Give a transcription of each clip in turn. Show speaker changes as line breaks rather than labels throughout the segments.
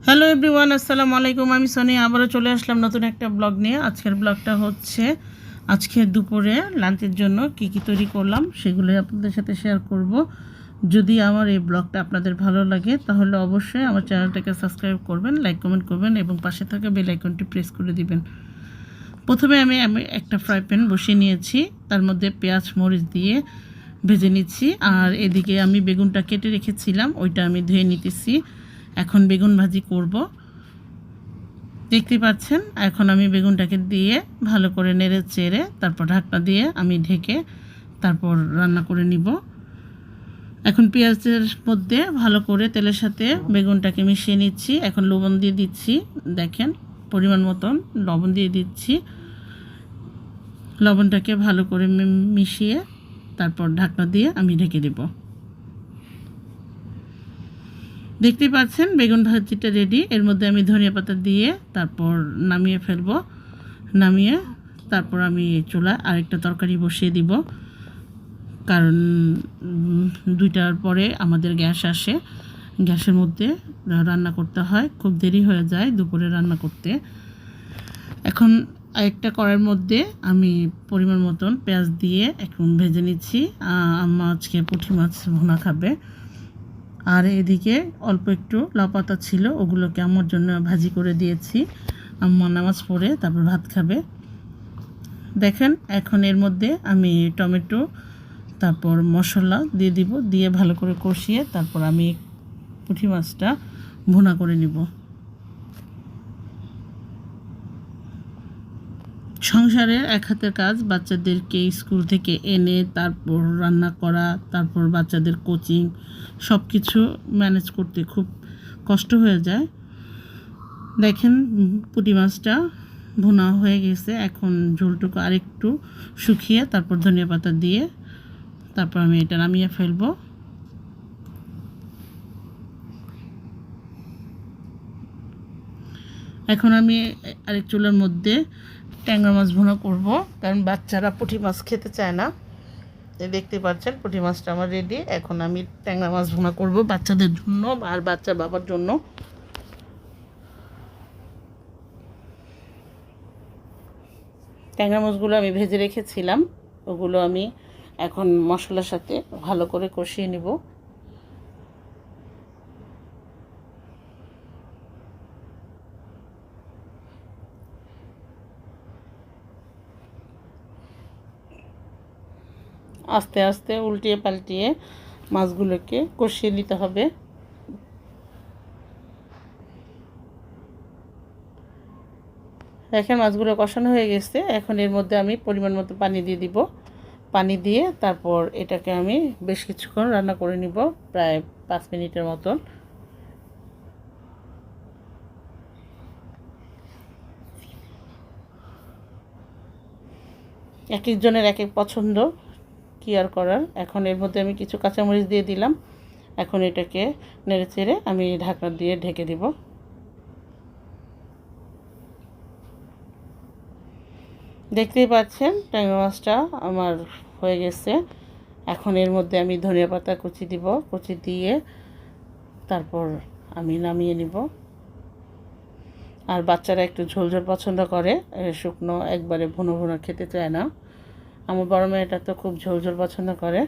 Hello everyone, আসসালামু আলাইকুম। আমি সনি আবারও চলে আসলাম নতুন একটা ব্লগ নিয়ে। আজকের ব্লগটা হচ্ছে আজকে দুপুরে লাঞ্চের জন্য কি কি তৈরি করলাম সেগুলোই আপনাদের সাথে শেয়ার করব। যদি আমার এই ব্লগটা আপনাদের ভালো লাগে তাহলে অবশ্যই আমার চ্যানেলটাকে সাবস্ক্রাইব করবেন, লাইক কমেন্ট করবেন এবং পাশে থাকা বেল আইকনটি প্রেস করে দিবেন। প্রথমে আমি একটা ফ্রাই প্যান বসিয়ে নিয়েছি, তার মধ্যে পেঁয়াজ মরিচ দিয়ে ভেজে নিচ্ছি। আর এদিকে আমি বেগুনটা কেটে রেখেছিলাম, ওইটা আমি ধুয়ে নিতেছি। এখন বেগুন ভাজি করব। দেখতে পাচ্ছেন, এখন আমি বেগুনটাকে দিয়ে ভালো করে নেড়ে চেড়ে তারপর ঢাকনা দিয়ে আমি ঢেকে তারপর রান্না করে নিব। এখন পেঁয়াজের মধ্যে ভালো করে তেলের সাথে বেগুনটাকে মিশিয়ে নিচ্ছি। এখন লবণ দিয়ে দিচ্ছি, দেখেন পরিমাণ মতন লবণ দিয়ে দিচ্ছি। লবণটাকে ভালো করে মিশিয়ে তারপর ঢাকনা দিয়ে আমি ঢেকে দেব। দেখতে পাচ্ছেন বেগুন ভাজিটা রেডি। এর মধ্যে আমি ধনিয়া পাতা দিয়ে তারপর নামিয়ে ফেলবো। নামিয়ে তারপর আমি চুলা আরেকটা তরকারি বসিয়ে দিব, কারণ 2টার পরে আমাদের গ্যাস আসে। গ্যাসের মধ্যে রান্না করতে হয়, খুব দেরি হয়ে যায় দুপুরে রান্না করতে। এখন আরেকটা কড়াইয়ের মধ্যে আমি পরিমাণ মতন পেঁয়াজ দিয়ে এখন ভেজে নিচ্ছি। আম্মা আজকে পুঁটি মাছ ভুনা খাবে। আর এদিকে অল্প একটু লাউ পাতা ছিল, ওগুলোকে আমার জন্য ভাজি করে দিয়েছি। আম্মা নামাজ পড়ে তারপর ভাত খাবে। দেখেন এখন এর মধ্যে আমি টমেটো তারপর মশলা দিয়ে দিব, দিয়ে ভালো করে কষিয়ে তারপর আমি পুঁটি মাছটা ভুনা করে নিব। সংসারের এক হাতের কাজ, বাচ্চাদেরকে স্কুল থেকে এনে তারপর রান্না করা, তারপর বাচ্চাদের কোচিং, সব কিছু ম্যানেজ করতে খুব কষ্ট হয়ে যায়। দেখেন পুঁটি মাছটা ভুনা হয়ে গেছে। এখন ঝোলটুকু আরেকটু শুকিয়ে তারপর ধনিয়া পাতা দিয়ে তারপর আমি এটা নামিয়ে ফেলবো। এখন আমি আরেক চুলার মধ্যে ট্যাংরা মাছ ভুনা করব, কারণ বাচ্চারা পুঁটি মাছ খেতে চায় না। দেখতে পাচ্ছেন পুঁটি মাছটা আমার রেডি। এখন আমি ট্যাংরা মাছ ভুনা করব বাচ্চাদের জন্য আর বাচ্চার বাবার জন্য। ট্যাংরা মাছগুলো আমি ভেজে রেখেছিলাম, ওগুলো আমি এখন মশলার সাথে ভালো করে কষিয়ে নিব। আস্তে আস্তে উল্টিয়ে পাল্টিয়ে মাছগুলোকে কষিয়ে নিতে হবে। দেখেন মাছগুলো কষানো হয়ে গেছে। এখন এর মধ্যে আমি পরিমাণ মতো পানি দিয়ে দিব। পানি দিয়ে তারপর এটাকে আমি বেশ কিছুক্ষণ রান্না করে নিব, প্রায় 5 মিনিটের মতন। এক একজনের এক এক পছন্দ, কি আর করার। এখন এর মধ্যে আমি কিছু কাঁচামরিচ দিয়ে দিলাম। এখন এটাকে নেড়ে চেড়ে আমি ঢাকনা দিয়ে ঢেকে দিব। দেখতেই পাচ্ছেন ট্যাংরা মাছটা আমার হয়ে গেছে। এখন এর মধ্যে আমি ধনিয়া পাতা কুচি দিব, কুচি দিয়ে তারপর আমি নামিয়ে নিব। আর বাচ্চারা একটু ঝোল ঝোল পছন্দ করে, শুকনো একবারে ভুনো ভুনো খেতে চায় না। আমার বড় মেয়েটা তো খুব ঝোল ঝোল পছন্দ করে।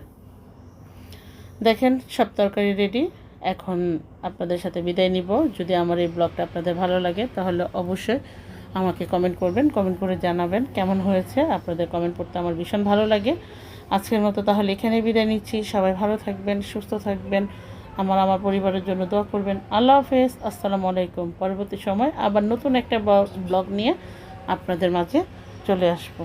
দেখেন সব তরকারি রেডি। এখন আপনাদের সাথে বিদায় নিব। যদি আমার এই ব্লগটা আপনাদের ভালো লাগে তাহলে অবশ্যই আমাকে কমেন্ট করবেন, কমেন্ট করে জানাবেন কেমন হয়েছে। আপনাদের কমেন্ট পড়তে আমার ভীষণ ভালো লাগে। আজকের মতো তাহলে এখানেই বিদায় নিচ্ছি। সবাই ভালো থাকবেন, সুস্থ থাকবেন, আমার পরিবারের জন্য দোয়া করবেন। আল্লাহ হাফেজ, আসসালামু আলাইকুম। পরবর্তী সময় আবার নতুন একটা ব্লগ নিয়ে আপনাদের মাঝে চলে আসবো।